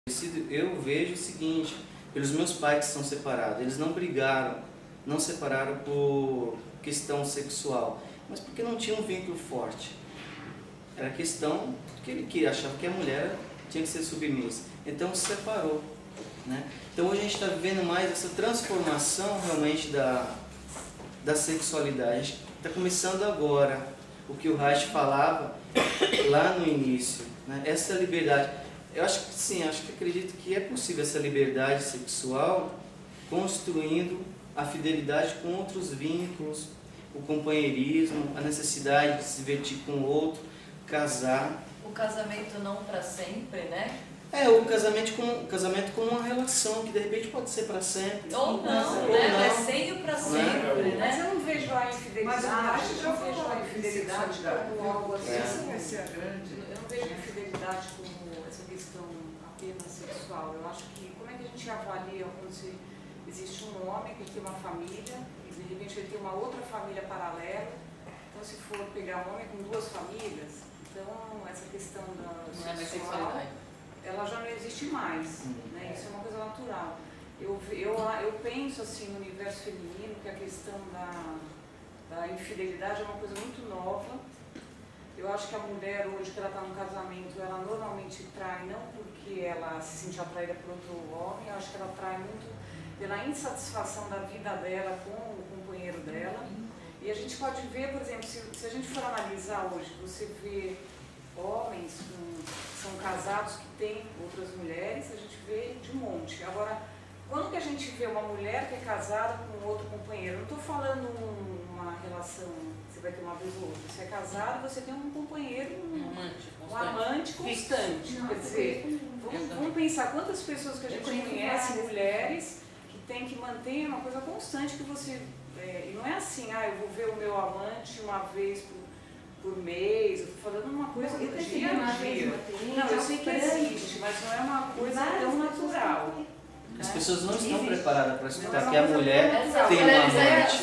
Eu vejo o seguinte, pelos meus pais que são separados, eles não brigaram, não separaram por questão sexual, mas porque não tinha um vínculo forte. Era questão que ele achava que a mulher tinha que ser submissa. Então se separou. Né? Então hoje a gente está vivendo mais essa transformação realmente da sexualidade. A gente está começando agora o que o Reich falava lá no início. Né? Essa liberdade. Eu acho que sim, acredito que é possível essa liberdade sexual construindo a fidelidade com outros vínculos, o companheirismo, a necessidade de se divertir com o outro, casar. O casamento não para sempre, né? O casamento como uma relação que de repente pode ser para sempre. Ou não, né? Mas sem o para sempre, né? Mas eu não vejo a infidelidade. Mas eu não vejo a infidelidade como algo assim. Essa vai ser a grande. Eu não vejo a infidelidade como essa questão apenas sexual. Eu acho que como é que a gente avalia quando existe um homem que tem uma família e de repente ele tem uma outra família paralela. Então se for pegar um homem com duas famílias, então essa questão da sexual, ela já não existe mais, né? Isso é uma coisa natural. Eu penso assim no universo feminino que a questão da infidelidade é uma coisa muito nova. Eu acho que a mulher hoje que ela está num casamento, ela normalmente trai não porque ela se sente atraída por outro homem, eu acho que ela trai muito pela insatisfação da vida dela com o companheiro dela. E a gente pode ver, por exemplo, se a gente for analisar hoje, você vê homens que são casados que têm outras mulheres, a gente vê de um monte. Agora, quando que a gente vê uma mulher que é casada com outro companheiro? Eu não estou falando uma relação, você vai ter uma vez ou outra. Você é casado, você tem um companheiro, um amante constante. Quer dizer, vamos pensar quantas pessoas que a gente conhece, mulheres, que tem que manter uma coisa constante que você... e não é assim, eu vou ver o meu amante uma vez por mês, eu estou falando uma coisa do dia a dia. Não, eu sei que existe, mas não é uma coisa tão natural. As pessoas não estão preparadas para escutar que a mulher tem uma amante.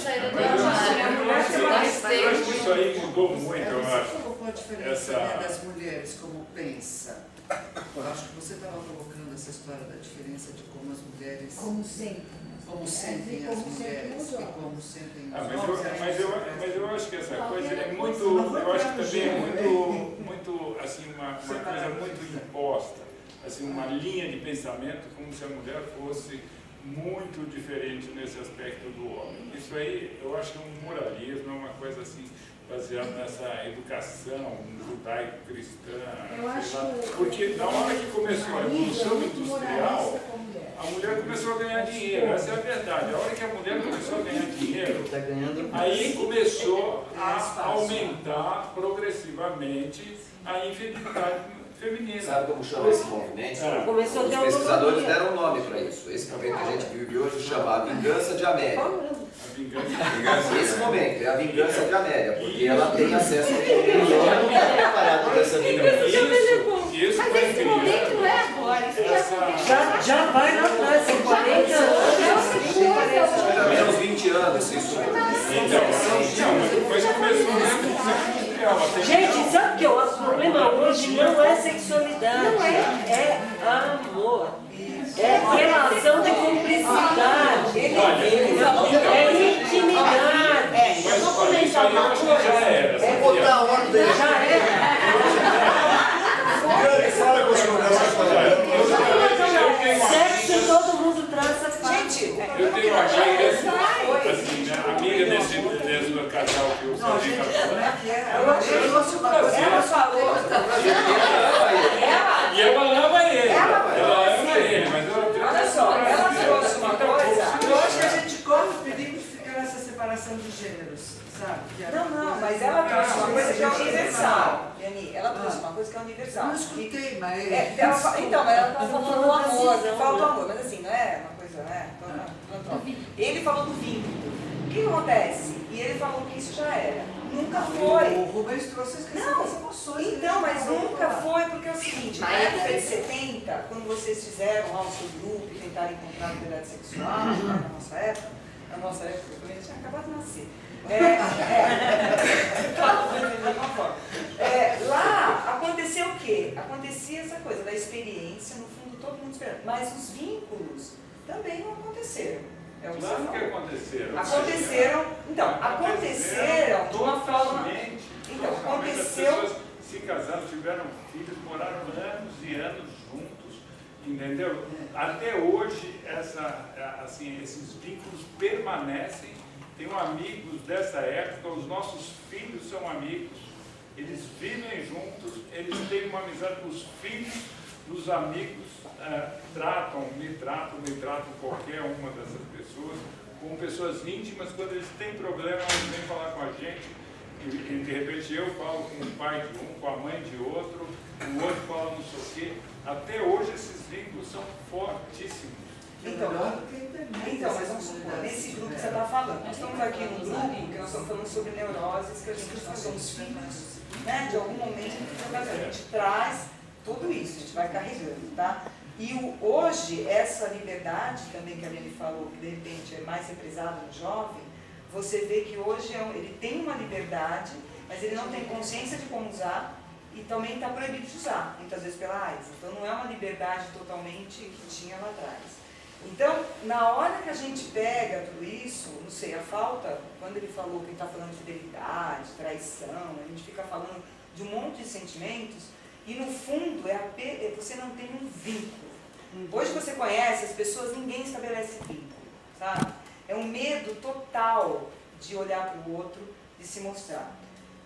Eu acho que isso aí mudou muito, eu acho. Um pouco a diferença das mulheres, como pensa. Eu acho que você estava colocando essa história da diferença de como as mulheres... Como sentem. Como sentem as mulheres e como sentem os homens. Mas eu acho que essa coisa é muito, eu acho que também é muito assim, uma coisa muito imposta, assim, uma linha de pensamento como se a mulher fosse muito diferente nesse aspecto do homem. Isso aí eu acho que é um moralismo, é uma coisa assim, baseada nessa educação judaico-cristã, porque na hora que começou a evolução industrial, a mulher começou a ganhar dinheiro, essa é a verdade. A hora que a mulher começou a ganhar dinheiro, aí começou a aumentar progressivamente a infidelidade feminina. Sabe como chama esse movimento? Os pesquisadores deram um nome para isso. Esse momento que a gente vive hoje chama a vingança de Amélia. Esse momento é a vingança de Amélia, porque ela tem acesso ao poder. Ela não está preparada para essa vingança. Isso mas esse momento não é agora. Já vai lá atrás, são 40 anos. Pelo menos 20 anos isso. Mas começou mesmo com industrial. Gente, sabe o que eu acho? O problema hoje não é sexualidade, é amor. É relação de cumplicidade, é intimidade. Mas olha, isso aí eu acho que já era. Vamos botar a ordem. Já era. Sexo todo mundo traça fácil. Gente, eu tenho uma amiga, assim, né, amiga desse casal que eu falei. Ela falou. E ela ama ele. Ela ama ele, mas Olha só, ela trouxe uma coisa. Eu acho que a gente corre o perigo de ficar nessa separação de gêneros, sabe? Não, mas ela trouxe uma coisa que é universal. Yani, ela trouxe uma coisa que é universal. Eu não escutei, mas... Então, mas ela está falando do amor, falta o amor, mas assim, não é uma coisa, né? Ele falou do vínculo. O que acontece? E ele falou que isso já era. Nunca foi. O Rubens trouxe as questões das emoções. Então, mas nunca foi, porque é o seguinte, na época de 70, quando vocês fizeram lá o seu grupo e tentaram encontrar liberdade sexual, na nossa época, eu também tinha acabado de nascer. Lá aconteceu o quê? Acontecia essa coisa da experiência, no fundo todo mundo esperando. Mas os vínculos também não aconteceram. É o que Claro você que falou. aconteceram. Aconteceram, então, aconteceram de uma forma... Então, aconteceu... As pessoas se casaram, tiveram filhos, moraram anos e anos juntos, entendeu? Até hoje, esses vínculos permanecem. Tenho amigos dessa época, os nossos filhos são amigos, eles vivem juntos, eles têm uma amizade com os filhos dos amigos, me tratam qualquer uma dessas pessoas, como pessoas íntimas. Quando eles têm problema, eles vêm falar com a gente, e de repente eu falo com o pai de um, com a mãe de outro, o outro fala não sei o quê. Até hoje esses vínculos são fortíssimos. Então, mas vamos supor, nesse grupo que você está falando, nós estamos aqui num grupo que nós estamos falando sobre neuroses, que a gente somos filhos, né, de algum momento, a gente traz tudo isso, a gente vai carregando, tá? E hoje, essa liberdade também que a Aline falou, que de repente é mais represada no jovem, você vê que hoje ele tem uma liberdade, mas ele não tem consciência de como usar e também está proibido de usar, muitas vezes pela AIDS. Então não é uma liberdade totalmente que tinha lá atrás. Então, na hora que a gente pega tudo isso, não sei, a falta, quando ele falou que ele está falando de fidelidade, traição, a gente fica falando de um monte de sentimentos, e no fundo você não tem um vínculo. Hoje você conhece as pessoas, ninguém estabelece vínculo, sabe? É um medo total de olhar para o outro, de se mostrar.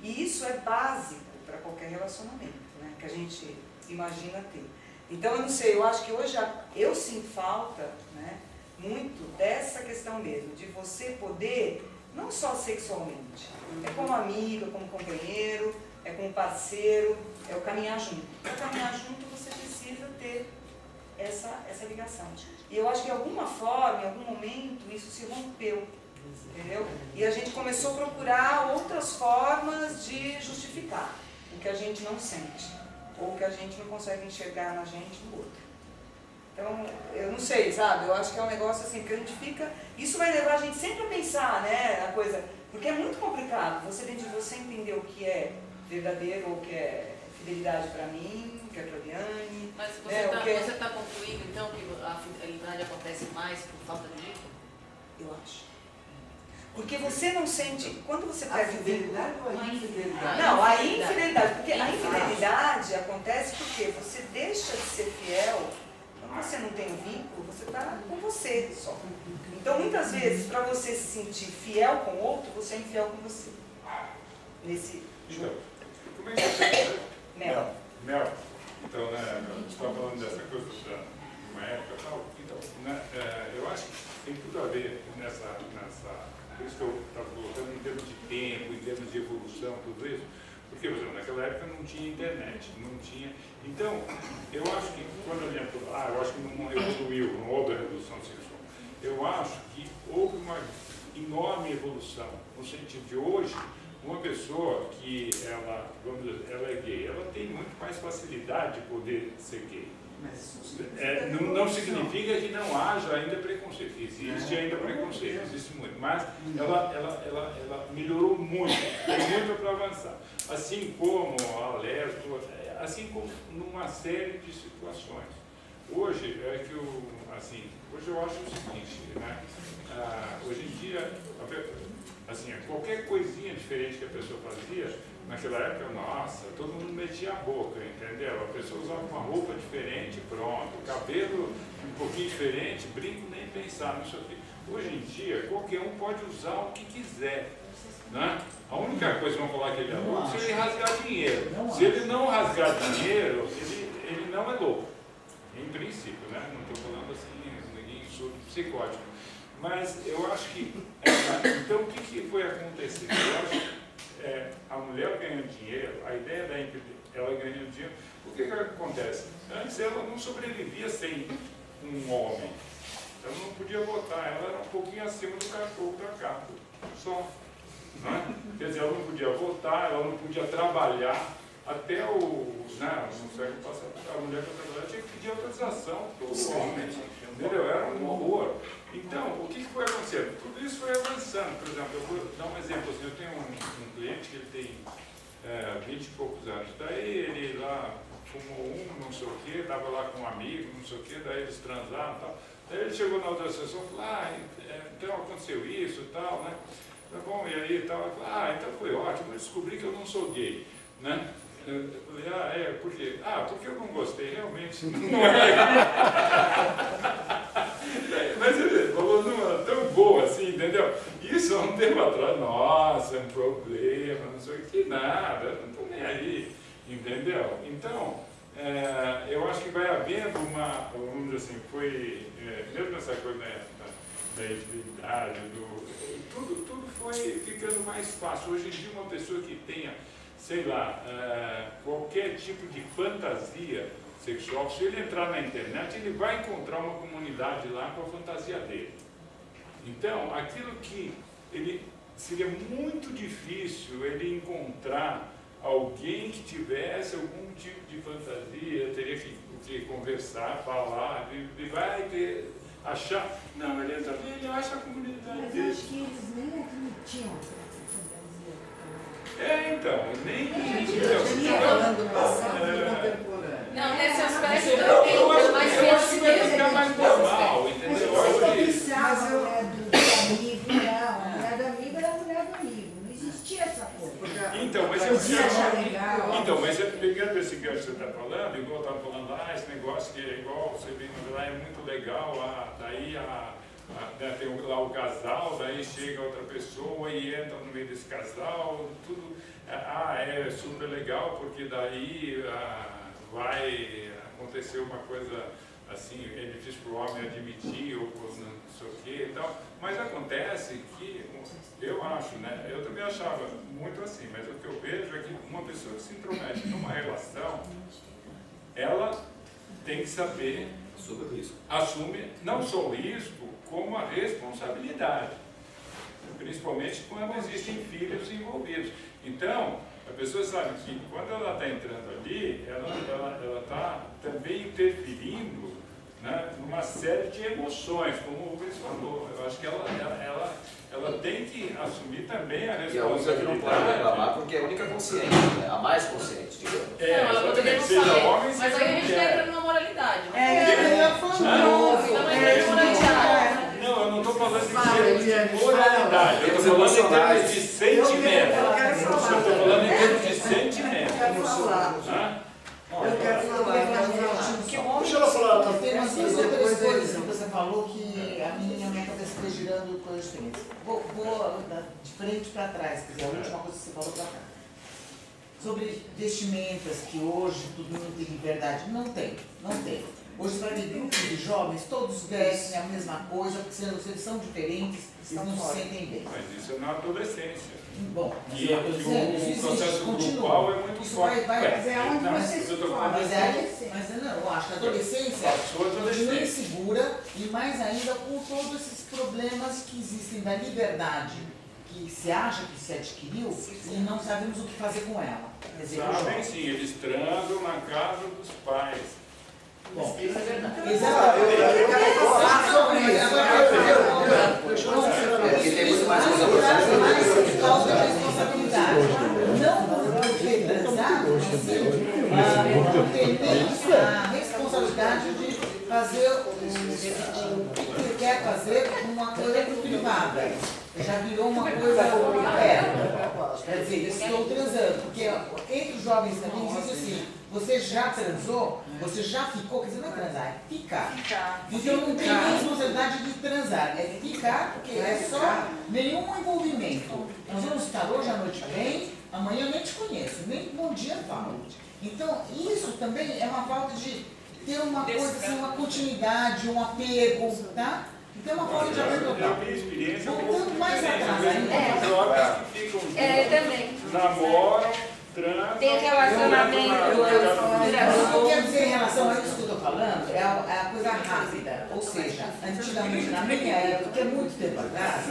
E isso é básico para qualquer relacionamento, né, que a gente imagina ter. Então, eu não sei, eu acho que hoje eu sinto falta, né, muito dessa questão mesmo, de você poder, não só sexualmente, é como amigo, é como companheiro, é como parceiro, é o caminhar junto. Para caminhar junto você precisa ter essa ligação. E eu acho que de alguma forma, em algum momento, isso se rompeu, entendeu? E a gente começou a procurar outras formas de justificar o que a gente não sente, ou que a gente não consegue enxergar na gente no outro. Então, eu não sei, sabe? Eu acho que é um negócio assim, que a gente fica... Isso vai levar a gente sempre a pensar, né, na coisa... Porque é muito complicado, você dentro de você entender o que é verdadeiro, ou o que é fidelidade para mim, o que é para a Liane... Mas você está concluindo, então, que a fidelidade acontece mais por falta de vínculo? Eu acho. Porque você não sente... Quando você A perde o vínculo... fidelidade ou a infidelidade? Não, a infidelidade. Porque a infidelidade acontece porque você deixa de ser fiel, quando você não tem um vínculo, você está com você só. Então, muitas vezes, para você se sentir fiel com o outro, você é infiel com você. Nesse jogo. Como é que você... Mel. Então, né, a gente estava falando dessa coisa de uma época e tal. Então, né, eu acho que tem tudo a ver nessa por isso que eu estava colocando em termos de tempo, em termos de evolução, tudo isso. Porque, por exemplo, naquela época não tinha internet, não tinha... Então, eu acho que quando a gente falou, eu acho que não evoluiu, não houve a revolução sexual. Eu acho que houve uma enorme evolução, no sentido de hoje, uma pessoa que vamos dizer, ela é gay, ela tem muito mais facilidade de poder ser gay. Não significa que não haja ainda preconceito, existe ainda preconceito, existe muito, mas ela melhorou muito, tem muito para avançar. Assim como a lésbica, assim como numa série de situações. Hoje hoje eu acho o seguinte, né? Hoje em dia, assim, qualquer coisinha diferente que a pessoa fazia, naquela época, nossa, todo mundo metia a boca, entendeu? A pessoa usava uma roupa diferente, pronto, cabelo um pouquinho diferente, brinco nem pensar, não sei o quê. Hoje em dia, qualquer um pode usar o que quiser, né? A única coisa que vão falar que ele é louco é se ele rasgar dinheiro. Se ele não rasgar dinheiro, ele não é louco, em princípio, né? Não estou falando assim, ninguém surdo psicótico. Mas eu acho que, então o que foi acontecer? Eu acho que a mulher ganhando dinheiro, a ideia da ela ganhando dinheiro, o que acontece? Antes ela não sobrevivia sem um homem. Ela não podia votar, ela era um pouquinho acima do cachorro da gata, só. Né? Quer dizer, ela não podia votar, ela não podia trabalhar. Até no século passado, a mulher para trabalhar tinha que pedir autorização para o homem. Entendeu? Era um horror. Então, o que foi acontecendo? Tudo isso foi avançando. Por exemplo, eu vou dar um exemplo. Assim, eu tenho um cliente que ele tem 20 e poucos anos. Daí ele lá fumou um, não sei o quê, estava lá com um amigo, não sei o quê, daí eles transaram e tal. Daí ele chegou na outra sessão e falou, então aconteceu isso e tal, né? Tá bom, e aí e tal. Eu falei, então foi ótimo, eu descobri que eu não sou gay, né? Eu falei, por quê? Porque eu não gostei, realmente. Não é. Mas ele falou numa tão boa assim, entendeu? Isso há um tempo atrás, nossa, é um problema, não sei o que, nada, eu não estou nem aí, entendeu? Então, eu acho que vai havendo uma, vamos dizer assim, mesmo essa coisa da intimidade, tudo foi ficando mais fácil. Hoje em dia, uma pessoa que tenha, sei lá, qualquer tipo de fantasia sexual, se ele entrar na internet, ele vai encontrar uma comunidade lá com a fantasia dele. Então, aquilo que seria muito difícil ele encontrar alguém que tivesse algum tipo de fantasia, teria que conversar, falar, ele vai achar. Não, ele entra ali, ele acha a comunidade dele. Mas acho que eles nem admitiam então, nem. Falando do passado e do contemporâneo. Não, nesse aspecto eu eu mais acho que vai ficar mais normal, entendeu? Mas eu... mulher do amigo, não. A mulher do amigo era a mulher do amigo. Não existia essa coisa. Então, mas Podia achar legal. Então, mas pegando esse gancho que você está falando, igual eu estava falando, esse negócio que é igual, você vê lá, é muito legal, daí tem lá o casal, daí chega outra pessoa e entra no meio desse casal, tudo, é super legal, porque daí vai acontecer uma coisa assim, é difícil para o homem admitir ou não sei o que e tal, mas acontece que, eu acho, né, eu também achava muito assim, mas o que eu vejo é que uma pessoa que se intromete numa relação, ela tem que saber assumir não só o risco, como a responsabilidade, principalmente quando existem filhos envolvidos. Então, a pessoa sabe que quando ela está entrando ali, ela está também interferindo, né, numa série de emoções, como o Rubens falou. Eu acho que ela tem que assumir também a responsabilidade. E a única que não pode reclamar porque é a única consciente, né? A mais consciente, digamos. Não, ela poderia não seja saber, homem, mas aí a gente está entrando na moralidade. Não, eu não estou falando em termos de moralidade, eu estou falando em termos de sentimento. Eu estou falando em termos de sentimento. Eu quero falar. Deixa ela falar. Tem umas duas ou três coisas que você falou que a minha cabeça está girando coisas diferentes. Vou de frente para trás, quer dizer, a última coisa que você falou para cá. Sobre vestimentas, que hoje todo mundo tem liberdade. Não tem. Hoje você vai ver grupos de jovens, todos vestem a mesma coisa, porque se eles são diferentes, eles não se sentem bem. Mas isso é na adolescência. Bom, E o processo grupal é muito forte. Mas é onde você se forma. Mas não, eu acho que a adolescência continua insegura e mais ainda com todos esses problemas que existem da liberdade, que se acha que se adquiriu e não sabemos o que fazer com ela. Quer dizer, sabem sim, eles transam na casa dos pais. Bom, Isso é verdade. Porque tem muito mais coisa por falta de responsabilidade. Não poder transar, não ter nem a responsabilidade de fazer o que ele quer fazer uma coisa privada. Já virou uma coisa aberta. Quer dizer, estou transando. Porque entre os jovens também existe assim, você já transou, você já ficou, quer dizer, não é transar, é ficar. Então não tem nem responsabilidade de transar, é ficar, porque é só nenhum envolvimento. Nós vamos estar hoje à noite bem, amanhã eu nem te conheço, nem bom dia falo. Então isso também é uma falta de ter uma coisa assim, uma continuidade, um apego, tá? Então é uma falta de apego total. Eu tenho experiência com Voltando mais atrás ainda. jovens que ficam também. namoram, transam. Tem relacionamento. O que eu quero dizer em relação a isso que eu estou falando é a coisa rápida. Ou seja, antigamente, na minha época, que é muito tempo atrás,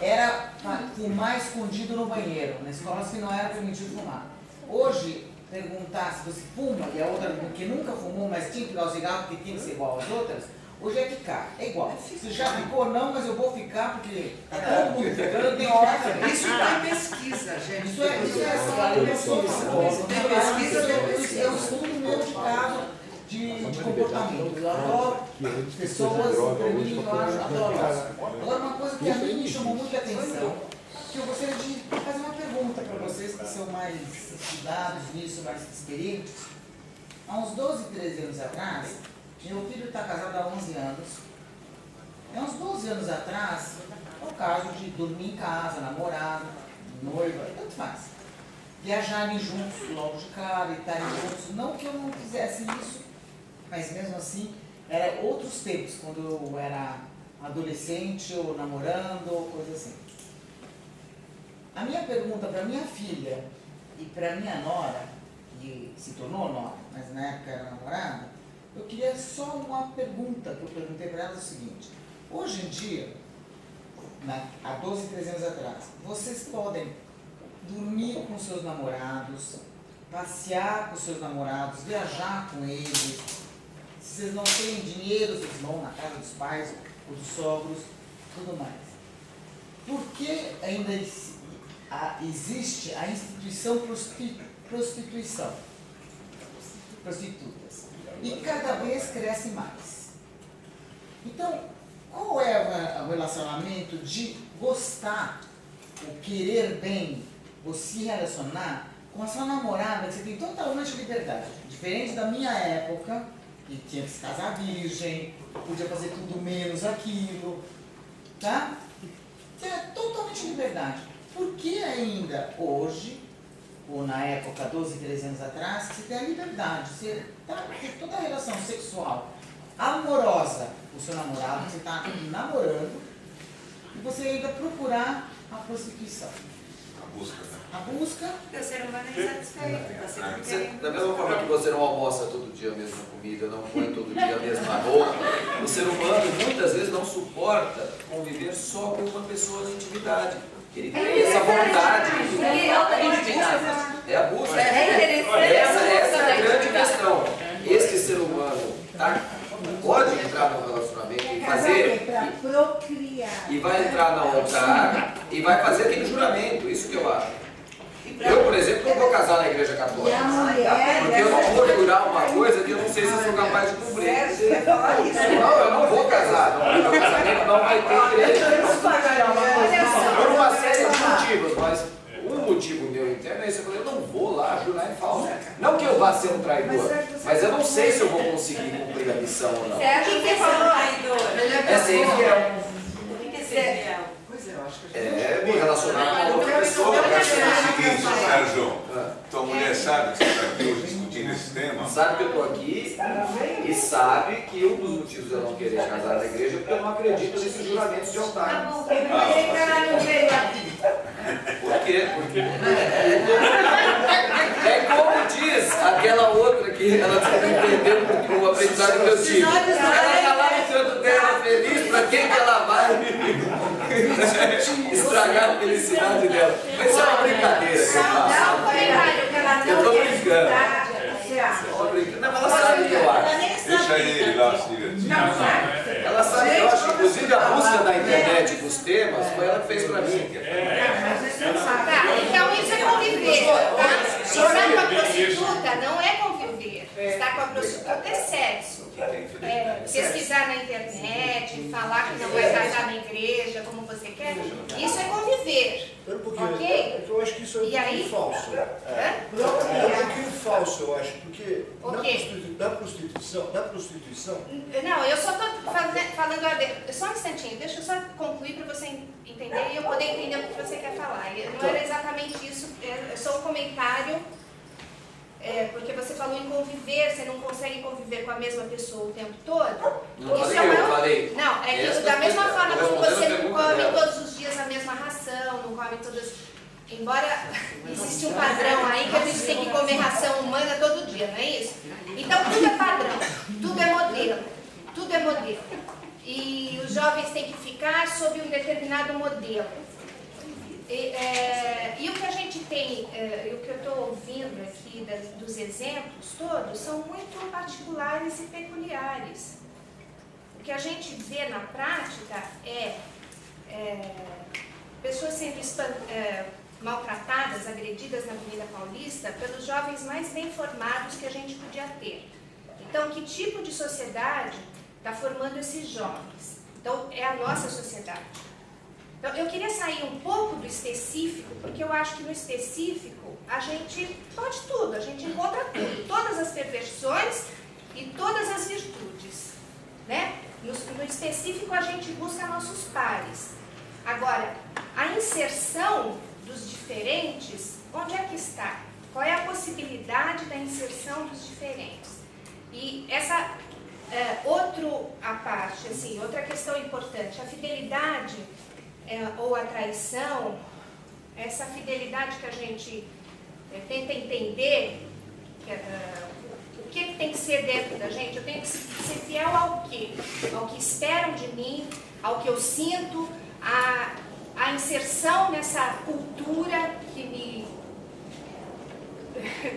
era fumar escondido no banheiro. Na escola assim não era permitido fumar. Hoje, perguntar se você fuma, e a outra que nunca fumou, mas tinha que dar o cigarro porque tinha que ser igual às outras, Hoje é ficar, é igual. Se já ficou, não, mas eu vou ficar porque tá todo mundo ficando, eu tenho que ficar também. Isso tem pesquisa, gente. Isso é pesquisa. Tem pesquisa, é um estudo meu de caso de comportamento. Eu adoro pessoas, para mim, eu adoro. Agora, uma coisa que a mim me chamou muita atenção, que eu gostaria de fazer uma pergunta para vocês que são mais estudados nisso, mais experientes. Há uns 12, 13 anos atrás, meu filho está casado há 11 anos. Há uns 12 anos atrás, é o caso de dormir em casa, namorado, noiva, tanto faz. Viajarem juntos logo de cara e estarem juntos. Não que eu não fizesse isso, mas mesmo assim, eram outros tempos, quando eu era adolescente ou namorando, ou coisa assim. A minha pergunta para minha filha e para minha nora, que se tornou nora, mas na época era namorada, eu queria só uma pergunta que eu perguntei para ela, o seguinte: hoje em dia, há 12, 13 anos atrás, vocês podem dormir com seus namorados, passear com seus namorados, viajar com eles, se vocês não têm dinheiro, vocês vão na casa dos pais ou dos sogros, tudo mais. Por que ainda existe a instituição prostituição? Prostitutas. E cada vez cresce mais. Então, qual é o relacionamento de gostar, ou querer bem, ou se relacionar com a sua namorada, que você tem totalmente liberdade? Diferente da minha época, que tinha que se casar virgem, podia fazer tudo menos aquilo, tá? Tinha totalmente liberdade. Por que ainda hoje, ou na época, 12, 13 anos atrás, você tem a liberdade, você tem toda a relação sexual amorosa com o seu namorado, você está namorando, e você ainda procurar a prostituição? A busca, né? A busca. O ser humano é insatisfeito. Da mesma forma que você não almoça todo dia a mesma comida, não põe todo dia a mesma roupa, o ser humano muitas vezes não suporta conviver só com uma pessoa na intimidade. Ele tem essa vontade. É a busca. Essa é a grande questão. Este ser humano pode entrar no relacionamento e fazer. E vai entrar no altar e vai fazer aquele juramento. Isso que eu acho. Eu, por exemplo, não vou casar na igreja católica. Porque eu não vou jurar uma coisa que eu não sei se eu sou capaz de cumprir. Não, eu não vou casar. Meu casamento não vai ter igreja. Por uma série de motivos, mas um motivo meu interno é esse. Eu falei, eu não vou lá jurar em falso. Não que eu vá ser um traidor, mas eu não sei se eu vou conseguir cumprir a missão ou não. Você acha que falou traidor? É ser infiel. O que é ser infiel? É me relacionar com outra pessoa. Eu acho que é o seguinte, Sérgio, tua mulher sabe que você está aqui hoje discutindo esse tema? Sabe que eu estou aqui e sabe que um dos motivos de eu não querer casar na igreja é porque eu não acredito nesses juramentos de altar. Por quê? Porque é como diz aquela outra que ela entendeu porque o aprendizado que eu tive. Ela está lá no canto dela feliz, para quem que ela vai estragar a felicidade dela? Mas isso é uma brincadeira que eu faço. Eu estou brincando. Não, ela sabe o que eu acho. Deixa ele lá se divertir. Ela sabe que eu acho que, inclusive, a busca da internet dos temas foi ela que fez pra mim. Então isso é conviver. Estar com a prostituta não é conviver. Estar com a prostituta é sexo. Pesquisar na internet, falar que não vai casar na igreja, como você quer, isso é conviver. Ok? Eu acho que isso é um pouquinho falso. Não, é um pouquinho falso, eu acho, porque na prostituição... Não, eu só estou falando... Só um instantinho, deixa eu só concluir para você entender e eu poder entender o que você quer falar. Não era exatamente isso, é só um comentário, porque você falou em conviver, você não consegue conviver com a mesma pessoa o tempo todo. Não isso falei. Não, é que da mesma forma como você não come todos os dias a mesma ração, não come todas... Embora existe um padrão aí que a gente tem que comer ração humana todo dia, não é isso? Então tudo é padrão, tudo é modelo, tudo é modelo. E os jovens têm que ficar sob um determinado modelo. E o que a gente tem, o que eu estou ouvindo aqui dos exemplos todos, são muito particulares e peculiares. O que a gente vê na prática é pessoas sendo maltratadas, agredidas na Avenida Paulista pelos jovens mais bem formados que a gente podia ter. Então, que tipo de sociedade está formando esses jovens? Então, é a nossa sociedade. Então, eu queria sair um pouco do específico, porque eu acho que no específico a gente pode tudo, a gente encontra tudo, todas as perversões e todas as virtudes, né? No específico a gente busca nossos pares. Agora, a inserção dos diferentes, onde é que está? Qual é a possibilidade da inserção dos diferentes? E essa outra questão importante, a fidelidade ou a traição, essa fidelidade que a gente tenta entender, o que tem que ser dentro da gente, eu tenho que ser fiel ao quê? Ao que esperam de mim, ao que eu sinto, a inserção nessa cultura que me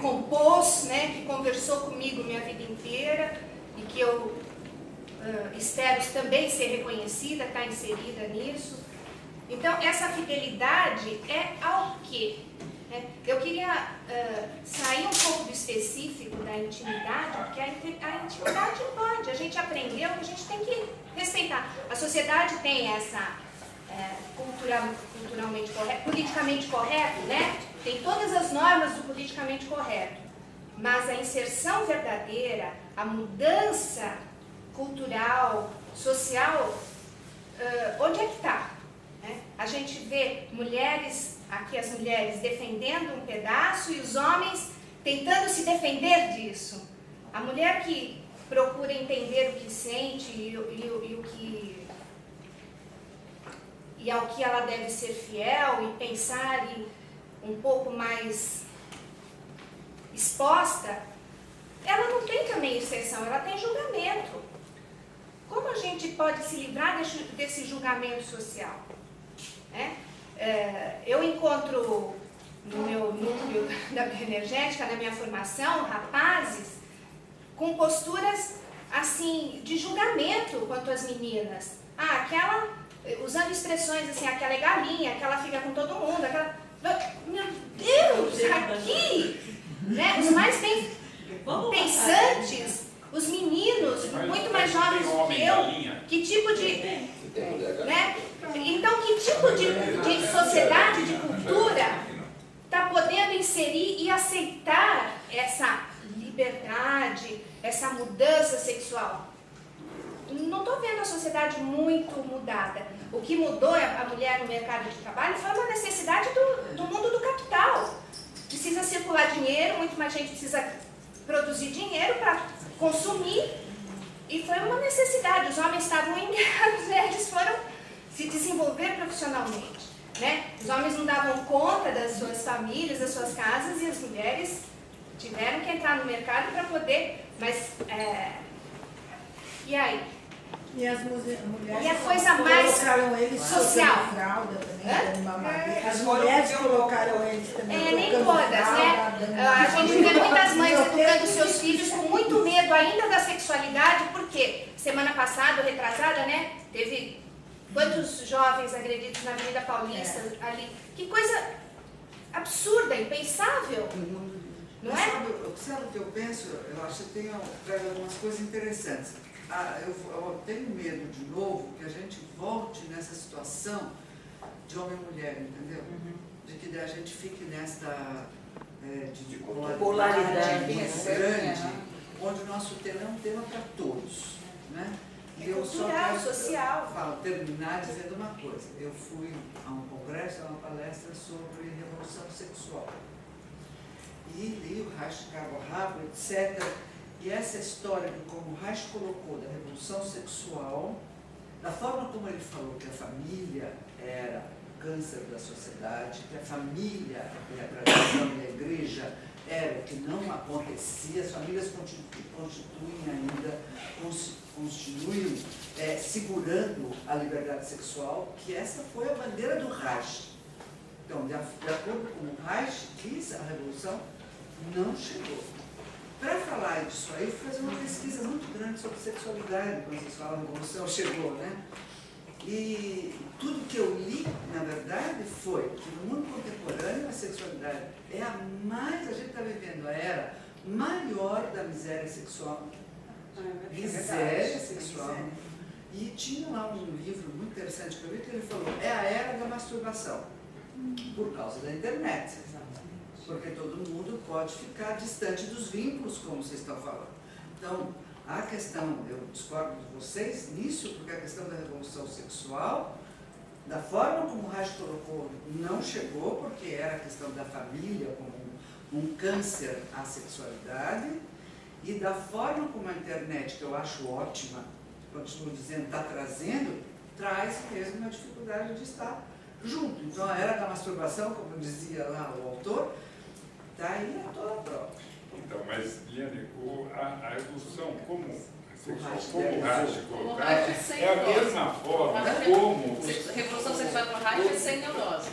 compôs, né, que conversou comigo minha vida inteira e que eu espero também ser reconhecida, estar inserida nisso. Então, essa fidelidade é ao quê? Eu queria sair um pouco do específico da intimidade, porque a intimidade pode, a gente aprendeu que a gente tem que respeitar. A sociedade tem essa culturalmente correto, politicamente correto, né? Tem todas as normas do politicamente correto, mas a inserção verdadeira, a mudança cultural, social, onde é que está? A gente vê mulheres, aqui as mulheres defendendo um pedaço e os homens tentando se defender disso. A mulher que procura entender o que sente e ao que ela deve ser fiel e pensar um pouco mais exposta, ela não tem também exceção, ela tem julgamento. Como a gente pode se livrar desse julgamento social? Eu encontro no meu núcleo da bioenergética, na minha formação, rapazes com posturas assim de julgamento quanto às meninas. Aquela, usando expressões assim, aquela é galinha, aquela fica com todo mundo, aquela... Meu Deus, aqui, né? Os mais bem pensantes, os meninos, muito mais jovens do que eu, que tipo de... Né? Então, que tipo de sociedade, de cultura está podendo inserir e aceitar essa liberdade, essa mudança sexual? Não estou vendo a sociedade muito mudada. O que mudou a mulher no mercado de trabalho foi uma necessidade do mundo do capital. Precisa circular dinheiro, muito mais gente precisa produzir dinheiro para consumir. E foi uma necessidade. Os homens estavam em guerra, as mulheres foram se desenvolver profissionalmente. Né? Os homens não davam conta das suas famílias, das suas casas, e as mulheres tiveram que entrar no mercado para poder... Mas, e aí? E as mulheres e a coisa mais colocaram eles social. Fralda também, as mulheres colocaram eles também. Nem todas, né? A gente vê muitas mães educando seus filhos com muito medo ainda da sexualidade, porque semana passada, retrasada, né? Teve quantos jovens agredidos na Avenida Paulista ali. Que coisa absurda, impensável. Não é? Sabe o que eu penso? Eu acho que tem algumas coisas interessantes. Eu tenho medo, de novo, que a gente volte nessa situação de homem e mulher, entendeu? De que a gente fique nessa de polaridade muito grande, onde o nosso tema é um tema para todos, né? E eu só quero terminar dizendo uma coisa. Eu fui a um congresso, a uma palestra sobre revolução sexual. E li o Reich Karl Haber, etc., e essa história de como o Reich colocou da revolução sexual, da forma como ele falou que a família era o câncer da sociedade, que a família, a tradição e a igreja era o que não acontecia, as famílias constituem ainda, continuam segurando a liberdade sexual, que essa foi a bandeira do Reich. Então, de acordo com o Reich, diz a revolução não chegou. para falar disso aí, eu fui fazer uma pesquisa muito grande sobre sexualidade, quando vocês falam, a revolução chegou, né? E tudo que eu li, na verdade, foi que no mundo contemporâneo a sexualidade é a mais, a gente está vivendo a era maior da miséria sexual. Miséria sexual. E tinha lá um livro muito interessante que eu vi que ele falou, é a era da masturbação, por causa da internet. Porque todo mundo pode ficar distante dos vínculos, como vocês estão falando. Então, a questão, eu discordo de vocês nisso, porque a questão da revolução sexual, da forma como o Reich colocou, não chegou, porque era a questão da família como um câncer à sexualidade, e da forma como a internet, que eu acho ótima, continuo dizendo, está trazendo, traz mesmo uma dificuldade de estar junto. Então, a era da masturbação, como dizia lá o autor, está aí a toda prova. Então, mas, Liane, a revolução como o Reich colocar, é a mesma forma como... Revolução sexual para o Reich é sem neurose.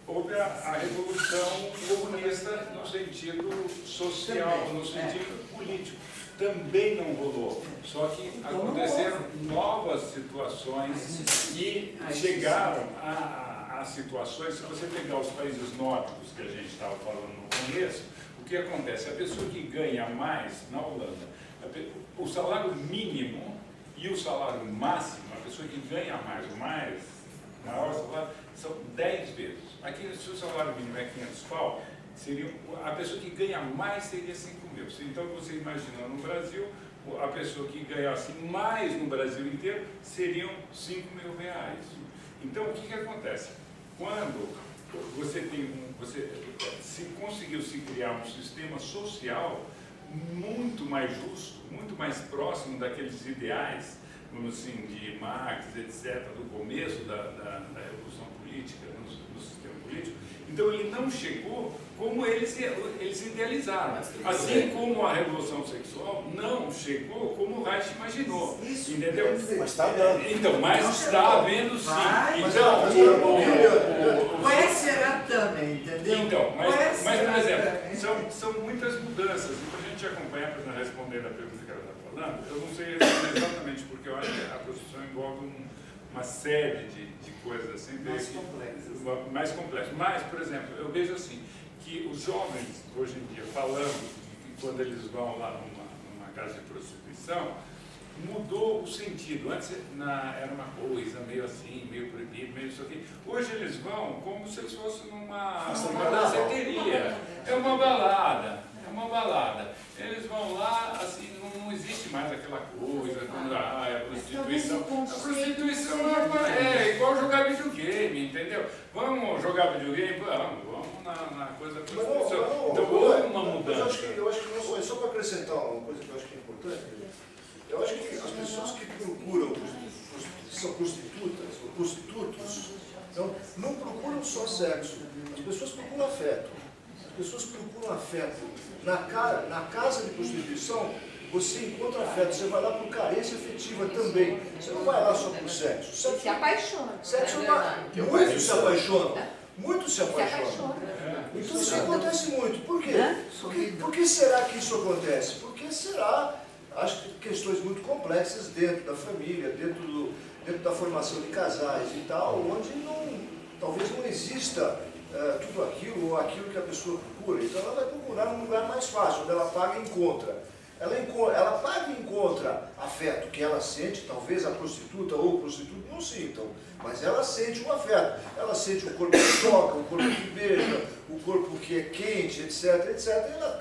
Houve a revolução comunista no sentido social, no sentido político. Também não rolou. Só que aconteceram novas situações e chegaram a situações, se você pegar os países nórdicos que a gente estava falando no começo, o que acontece? A pessoa que ganha mais na Holanda, o salário mínimo e o salário máximo, a pessoa que ganha mais, o maior salário, são 10 vezes. Aqui, se o salário mínimo é 500 pau, a pessoa que ganha mais seria 5 mil. Então, você imagina, no Brasil, a pessoa que ganhasse mais no Brasil inteiro seriam 5 mil reais. Então, o que acontece? Quando você se conseguiu se criar um sistema social muito mais justo, muito mais próximo daqueles ideais, vamos assim, de Marx, etc., do começo da revolução política, no sistema político, então ele não chegou como eles idealizaram. Assim como a revolução sexual não chegou como o Reich imaginou. Entendeu? Mas está dando. Então, mas está havendo sim. Mas será também, entendeu? Então, mas por exemplo, são muitas mudanças. E para a gente acompanhar, para responder a pergunta que ela está falando, eu não sei responder exatamente, porque eu acho que a Constituição envolve uma série de coisas assim, mais complexas. Mas, por exemplo, eu vejo assim, que os jovens, hoje em dia, falando que quando eles vão lá numa casa de prostituição, mudou o sentido. Antes era uma coisa meio assim, meio proibido, meio isso aqui. Hoje eles vão como se eles fossem numa danceteria. É uma balada. Eles vão lá, assim, não existe mais aquela coisa, quando a prostituição. A prostituição é igual jogar videogame, entendeu? Vamos jogar videogame? Vamos na coisa da prostituição. Então houve uma mudança. Eu acho que não só para acrescentar uma coisa que eu acho que é importante, eu acho que as pessoas que procuram são prostitutas ou prostitutos, então, não procuram só sexo, as pessoas procuram afeto. As pessoas procuram afeto. Na casa de prostituição, você encontra afeto, você vai lá por carência afetiva também. Você não vai lá só por sexo. Se apaixona. Muitos se apaixonam. Muitos se apaixonam. Então isso acontece muito. Por quê? Por que será que isso acontece? Porque será, acho que questões muito complexas dentro da família, dentro da formação de casais e tal, onde talvez não exista tudo aquilo ou aquilo que a pessoa procura. Então ela vai procurar um lugar mais fácil, onde ela paga e encontra. Ela paga e encontra afeto que ela sente, talvez a prostituta ou o prostituto não sintam, mas ela sente um afeto. Ela sente o corpo que toca, o corpo que beija, o corpo que é quente, etc, etc.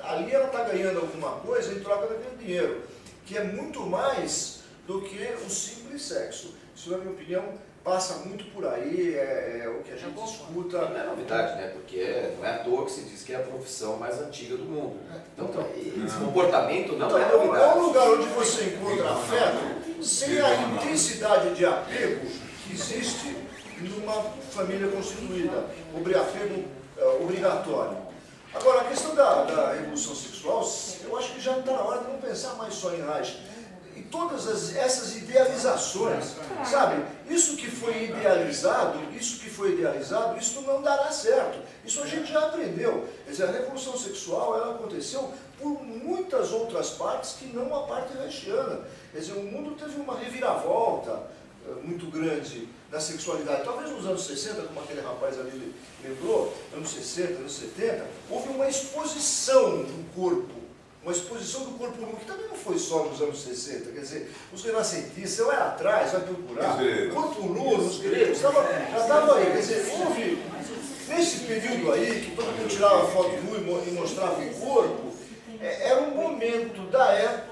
Ali ela está ganhando alguma coisa em troca daquele dinheiro, que é muito mais do que o simples sexo. Isso, na minha opinião, passa muito por aí, é o que a gente escuta. Não é novidade, né? Porque não é à toa que se diz que é a profissão mais antiga do mundo. Então, esse comportamento não é novidade. É um lugar onde você encontra afeto sem a intensidade de apego que existe numa família constituída, apego obrigatório. Agora, a questão da revolução sexual, eu acho que já está na hora de não pensar mais só em Reich. E todas essas idealizações, sabe? Isso que foi idealizado, isso não dará certo. Isso a gente já aprendeu. Quer dizer, a revolução sexual, ela aconteceu por muitas outras partes que não a parte reichiana. Quer dizer, o mundo teve uma reviravolta muito grande na sexualidade. Talvez nos anos 60, como aquele rapaz ali lembrou, anos 60, anos 70, houve uma exposição do corpo, uma exposição do corpo nu, que também não foi só nos anos 60, quer dizer, os renascentistas, você vai atrás, vai procurar, o corpo nu nos gregos, já estava aí, quer dizer, houve, nesse período aí, que todo mundo tirava foto nu e mostrava o corpo, era um momento da época